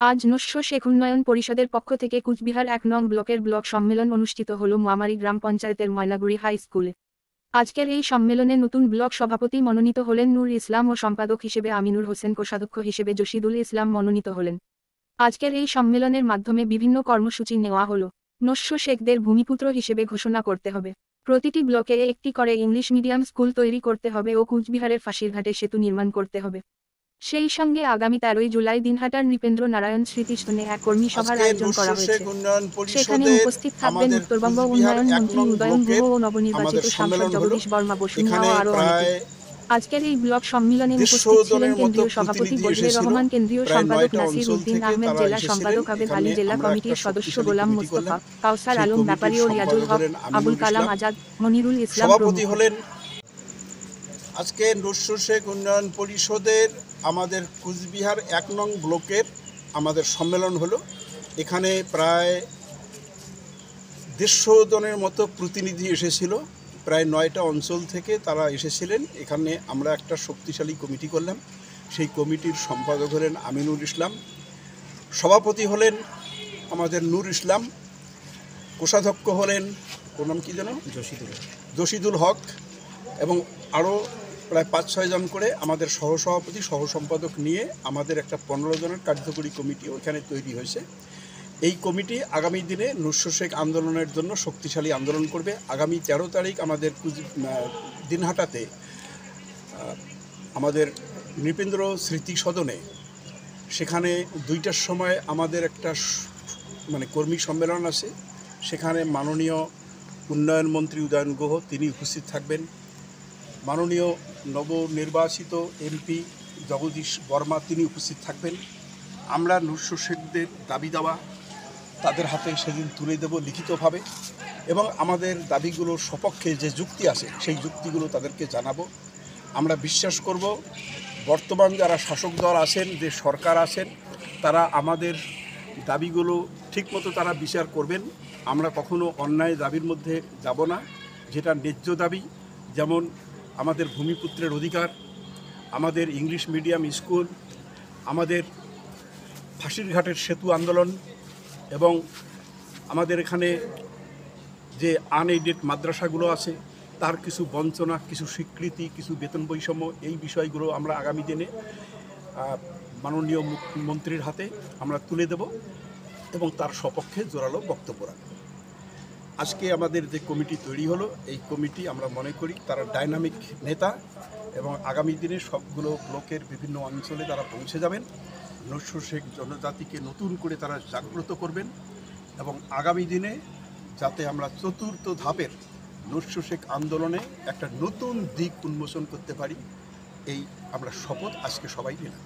আজ নস্য শেখ উন্নয়ন পরিষদের পক্ষ থেকে কুচবিহার ১ নং ব্লকের ব্লক সম্মেলন অনুষ্ঠিত হল মামারি গ্রাম পঞ্চায়েতের ময়নাগুড়ি হাই স্কুলে। আজকের এই সম্মেলনে নতুন ব্লক সভাপতি মনোনীত হলেন নূর ইসলাম ও সম্পাদক হিসেবে আমিনুর হোসেন, কোষাধ্যক্ষ হিসেবে জসিদুল ইসলাম মনোনীত হলেন। আজকের এই সম্মেলনের মাধ্যমে বিভিন্ন কর্মসূচি নেওয়া হলো। নস্য শেখদের ভূমিপুত্র হিসেবে ঘোষণা করতে হবে, প্রতিটি ব্লকে একটি করে ইংলিশ মিডিয়াম স্কুল তৈরি করতে হবে ও কুচবিহারের ফাঁসিরঘাটে সেতু নির্মাণ করতে হবে। সেই সঙ্গে আগামী ১৩ই জুলাই দিনহাটার নৃপেন্দ্র নারায়ণ স্মৃতিসৌধে এক কর্মী সভার আজকে আয়োজন করা নস্য শেখ হয়েছে। উন্নয়ন সেখানে পরিষদের উপস্থিত থাকবেন আমাদের উত্তরবঙ্গ কুচবিহার উন্নয়ন ১ মন্ত্রী নং উদয়ন গুহ ব্লকের ও নবনির্বাচিত আমাদের সাংসদ সম্মেলন হলো। জগদীশ বর্মা বসুনিয়া এখানে ও আরও অনেকে। প্রায় আজকের এই ব্লক সম্মেলনে ১৫০ উপস্থিত ছিলেন জনের মতো কেন্দ্রীয় সভাপতি প্রতিনিধি বজলে এসেছিল। রহমান, কেন্দ্রীয় প্রায় সম্পাদক ৯টা নাসির অঞ্চল উদ্দিন থেকে আহমেদ, তারা জেলা এসেছিলেন। সম্পাদক আবেদ এখানে আলী, জেলা আমরা কমিটির একটা সদস্য শক্তিশালী গোলাম কমিটি মুস্তফা, করলাম। কাউসার সেই আলম কমিটির ব্যাপারী ও রিয়াজুল সম্পাদক হক, হলেন আবুল আমিনুল কালাম ইসলাম। আজাদ, মনিরুল ইসলাম সভাপতি প্রমুখ। হলেন। আজকে নস্য শেখ উন্নয়ন পরিষদের আমাদের কুচবিহার ১ নং ব্লকের আমাদের সম্মেলন হলো। এখানে প্রায় ১৫০ জনের মতো প্রতিনিধি এসেছিল। প্রায় ৯টা অঞ্চল থেকে তারা এসেছিলেন। এখানে আমরা একটা শক্তিশালী কমিটি করলাম। সেই কমিটির সম্পাদক হলেন আমিনুল ইসলাম, সভাপতি হলেন আমাদের নূর ইসলাম, কোষাধ্যক্ষ হলেন ওর নাম কী যেন জসিদুল হক, এবং আরও প্রায় ৫-৬ জন করে আমাদের সহসভাপতি সহ সম্পাদক নিয়ে আমাদের একটা ১৫ জনের কার্যকরী কমিটিও এখানে তৈরি হয়েছে। এই কমিটি আগামী দিনে নস্য শেখ আন্দোলনের জন্য শক্তিশালী আন্দোলন করবে। আগামী ১৩ তারিখ আমাদের দিনহাটাতে আমাদের নৃপেন্দ্র স্মৃতি সদনে, সেখানে ২টার সময় আমাদের একটা কর্মী সম্মেলন আছে। সেখানে মাননীয় উন্নয়ন মন্ত্রী উদয়ন গুহ তিনি উপস্থিত থাকবেন। মাননীয় নবনির্বাচিত এমপি জগদীশ বর্মা তিনি উপস্থিত থাকবেন। আমরা নস্য শেখদের দাবি দাওয়া তাদের হাতে সেদিন তুলে দেব লিখিতভাবে, এবং আমাদের দাবিগুলোর সপক্ষে যে যুক্তি আছে সেই যুক্তিগুলো তাদেরকে জানাবো। আমরা বিশ্বাস করব বর্তমান যারা শাসক দল আছেন, যে সরকার আছেন, তারা আমাদের দাবিগুলো ঠিকমতো তারা বিচার করবেন। আমরা কখনো অন্যায় দাবির মধ্যে যাব না। যেটা ন্যায্য দাবি, যেমন আমাদের ভূমিপুত্রের অধিকার, আমাদের ইংলিশ মিডিয়াম স্কুল, আমাদের ফাঁসিরঘাটের সেতু আন্দোলন, এবং আমাদের এখানে যে আনএইডেড মাদ্রাসাগুলো আছে তার কিছু বঞ্চনা, কিছু স্বীকৃতি, কিছু বেতন বৈষম্য, এই বিষয়গুলো আমরা আগামী দিনে মাননীয় মুখ্যমন্ত্রীর হাতে আমরা তুলে দেব এবং তার সপক্ষে জোরালো বক্তব্য রাখব। আজকে আমাদের যে কমিটি তৈরি হলো, এই কমিটি আমরা মনে করি তারা ডাইনামিক নেতা, এবং আগামী দিনে সবগুলো ব্লকের বিভিন্ন অঞ্চলে তারা পৌঁছে যাবেন। নস্য শেখ জনজাতিকে নতুন করে তারা জাগ্রত করবেন, এবং আগামী দিনে যাতে আমরা ৪র্থ ধাপের নস্য শেখ আন্দোলনে একটা নতুন দিক উন্মোচন করতে পারি, এই আমরা শপথ আজকে সবাই নিলাম।